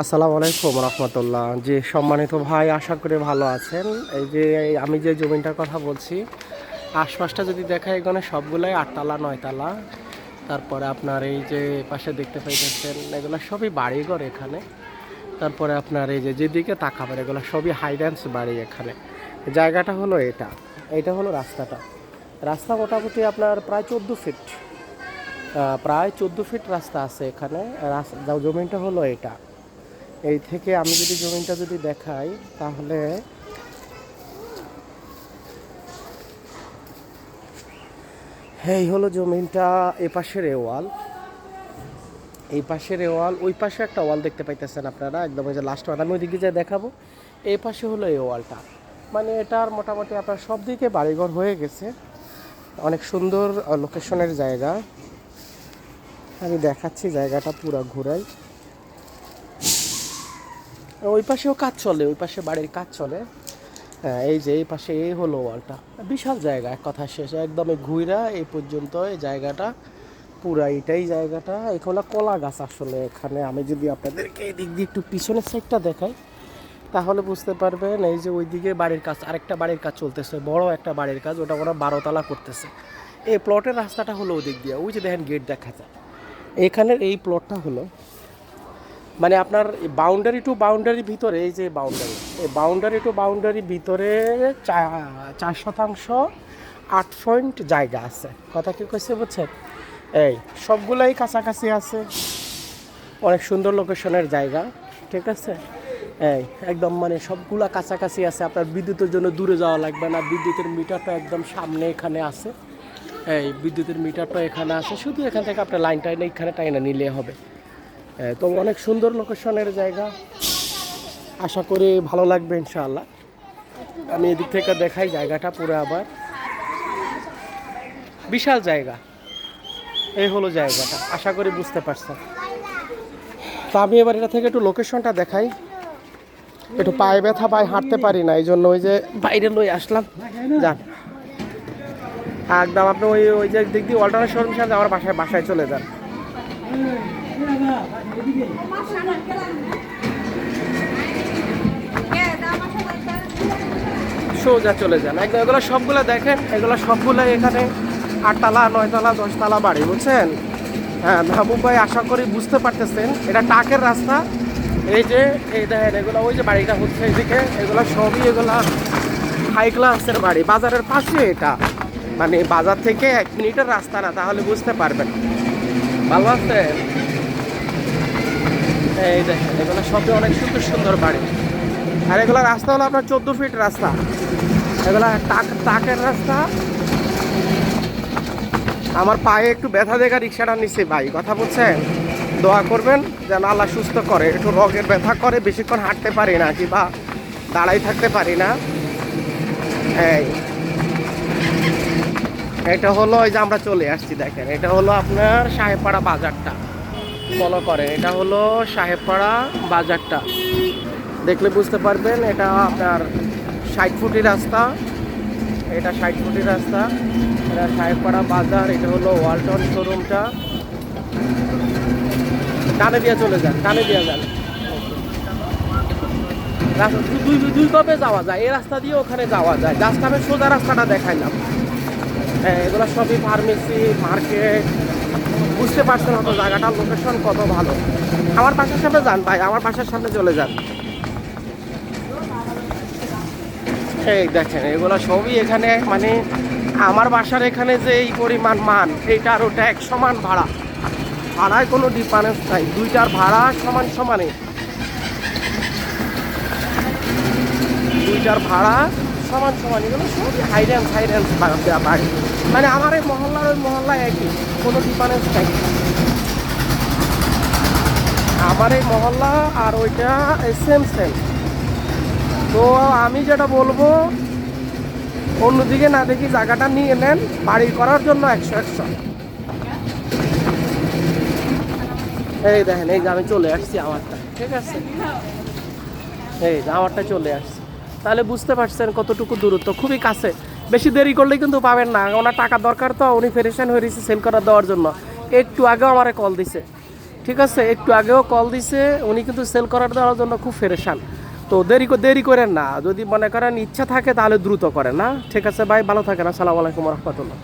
আসসালামু আলাইকুম রহমতুল্লাহ। জি সম্মানিত ভাই, আশা করি ভালো আছেন। এই যে আমি যে জমিটার কথা বলছি, আশপাশটা যদি দেখায় এখানে সবগুলাই 8 তলা 9 তলা। তারপরে আপনার এই যে পাশে দেখতে পাইতেছেন এগুলো সবই বাড়িঘর এখানে। তারপরে আপনার এই যে যেদিকে তাকাবেন এগুলো সবই হাইড্যান্স বাড়ি এখানে। জায়গাটা হলো এটা হলো রাস্তাটা। রাস্তা মোটামুটি আপনার প্রায় 14 ফিট, প্রায় 14 ফিট রাস্তা আছে এখানে। জমিটা হলো এটা। এই থেকে আমি যদি জমিটা যদি দেখাই তাহলে এই হলো জমিটা। এ পাশের এ ওয়াল, এই পাশের এ ওয়াল, ওই পাশে একটা ওয়াল দেখতে পাইতেছেন আপনারা, একদম ওই যে লাস্ট ওয়াল। আমি ওইদিকে যে দেখাবো, এই পাশে হলো এই ওয়ালটা। মানে এটার মোটামুটি আপনার সব দিকে বাড়িঘর হয়ে গেছে। অনেক সুন্দর লোকেশনের জায়গা। আমি দেখাচ্ছি জায়গাটা পুরো ঘুরাই। ওই পাশেও কাজ চলে, ওই পাশে বাড়ির কাজ চলে। হ্যাঁ, এই যে এই পাশে এই হলো ওয়ালটা। বিশাল জায়গা, এক কথা শেষ, একদম ঘুইরা এই পর্যন্ত এই জায়গাটা পুরা এটাই জায়গাটা। এখানে কলা গাছ আসলে এখানে। আমি যদি আপনাদেরকে এই দিক দিয়ে একটু পিছনের সাইডটা দেখাই তাহলে বুঝতে পারবেন। এই যে ওইদিকে বাড়ির কাজ, আরেকটা বাড়ির কাজ চলতেছে, বড় একটা বাড়ির কাজ, ওটা ওরা 12 তলা করতেছে। এই প্লটের রাস্তাটা হলো ওই দিক দিয়ে, ওই যে দেখেন গেট দেখা যায়। এখানের এই প্লটটা হলো মানে আপনার বাউন্ডারি টু বাউন্ডারি ভিতরে, এই যে বাউন্ডারি, এই বাউন্ডারি টু বাউন্ডারি ভিতরে 4 শতাংশ 8 পয়েন্ট জায়গা আছে। কথা কি কইছে বুঝছেন? এই সবগুলাই কাছাকাছি আছে, অনেক সুন্দর লোকেশনের জায়গা। ঠিক আছে, এই একদম মানে সবগুলা কাছাকাছি আছে। আপনার বিদ্যুতের জন্য দূরে যাওয়া লাগবে না, বিদ্যুতের মিটারটা একদম সামনে এখানে আছে। এই বিদ্যুতের মিটারটা এখানে আছে, শুধু এখান থেকে আপনার লাইন টাইনে এখানে টাইনে নিলে হবে। তো অনেক সুন্দর লোকেশনের জায়গা, আশা করি ভালো লাগবে ইনশাআল্লাহ। আমি এদিক থেকে দেখাই জায়গাটা পুরো, আবার বিশাল জায়গা। এই হলো জায়গাটা, আশা করি বুঝতে পারছেন। তো আমি এবার এটা থেকে একটু লোকেশনটা দেখাই। একটু পায়ে ব্যথা, পায়ে হাঁটতে পারি না, এই জন্য ওই যে বাইরে লই আসলাম। যান একদম আপনি ওই ওই যে দিক দিয়ে অল্টারনেট শোরুম সাথে আমার বাসায় চলে যান। সোজা চলে যান একদম। এগুলো সবগুলো দেখেন, এগুলো সবগুলো এখানে 8 তলা 9 তলা 10 তলা বাড়ি, বুঝছেন? হ্যাঁ মাহবুব ভাই, আশা করি বুঝতে পারতেছেন। এটা টাকের রাস্তা। এই যে এই দেখেন এগুলো, ওই যে বাড়িটা হচ্ছে এইদিকে, এগুলো সবই এগুলা হাই ক্লাসের বাড়ি। বাজারের পাশে এটা, মানে বাজার থেকে 1 মিনিটের রাস্তা না, তাহলে বুঝতে পারবেন। ভালো আছে? এই দেখেন এগুলো সবই অনেক সুন্দর সুন্দর বাড়ি। আর এগুলো রাস্তা হলো আপনার 14 ফিট রাস্তা। এগুলা টাকের রাস্তা। আমার পায়ে একটু ব্যথা দেখা রিক্সাটা নিচ্ছে ভাই, কথা বলছেন? দোয়া করবেন যেন আল্লাহ সুস্থ করে। একটু রগের ব্যথা করে, বেশিক্ষণ হাঁটতে পারি না কিংবা দাঁড়াই থাকতে পারি না। এই এটা হলো ওই যে আমরা চলে আসছি, দেখেন এটা হলো আপনার সাহেবপাড়া বাজারটা। ফলো করে, এটা হলো সাহেবপাড়া বাজারটা। দেখলে বুঝতে পারবেন এটা আপনার 60 ফুটি রাস্তা। এটা 60 ফুটি রাস্তা, এটা সাহেবপাড়া বাজার। এটা হলো ওয়ালটন শোরুমটা। ডানে দিয়ে চলে যান, ডানে দিয়ে যান। রাস্তা দুই কবে যাওয়া যায়, এই রাস্তা দিয়ে ওখানে যাওয়া যায়। জাস্ট আমি সোজা রাস্তাটা দেখাইলাম। হ্যাঁ, এগুলো সবই ফার্মেসি, মার্কেট। বুঝতে পারছেন হয়তো জায়গাটার লোকেশন কত ভালো। আমার বাসার সামনে যান ভাই, আমার বাসার সামনে চলে যান। এই দেখেন এগুলো সবই এখানে, মানে আমার বাসার এখানে যে এই পরিমাণ মান, এইটার ওটা এক সমান ভাড়া। ভাড়ায় কোনো ডিফারেন্স নাই, দুইটার ভাড়া সমান সমানে। দুইটার ভাড়া সমান সমান। এগুলো সবই হাইডেন্স বাড়ি। মানে আমার এই মহল্লার ওই মহল্লায় একই, কোনো ডিফারেন্স নাই। আমার এই মহল্লা আর ওইটা সেম। তো আমি যেটা বলবো, অন্যদিকে না দেখি জায়গাটা নিয়ে নেন বাড়ি করার জন্য 100-100। এই দেখেন এই যে আমি চলে আসছি আমারটা, ঠিক আছে? এই যে আমারটা চলে আসছি। তাহলে বুঝতে পারছেন কতটুকু দূরত্ব, খুবই কাছে। বেশি দেরি করলে কিন্তু পাবেন না, ওনার টাকা দরকার, তো উনি ফেরিশান হয়ে রয়েছে সেল করা দেওয়ার জন্য। একটু আগেও আমারে কল দিছে, ঠিক আছে, একটু আগেও কল দিছে, উনি কিন্তু সেল করার দেওয়ার জন্য খুব পেরেশান। তো দেরি করেন না, যদি মনে করেন ইচ্ছা থাকে তাহলে দ্রুত করেন না। ঠিক আছে ভাই, ভালো থাকেন, আসসালামু আলাইকুম রহমতুল্লাহ।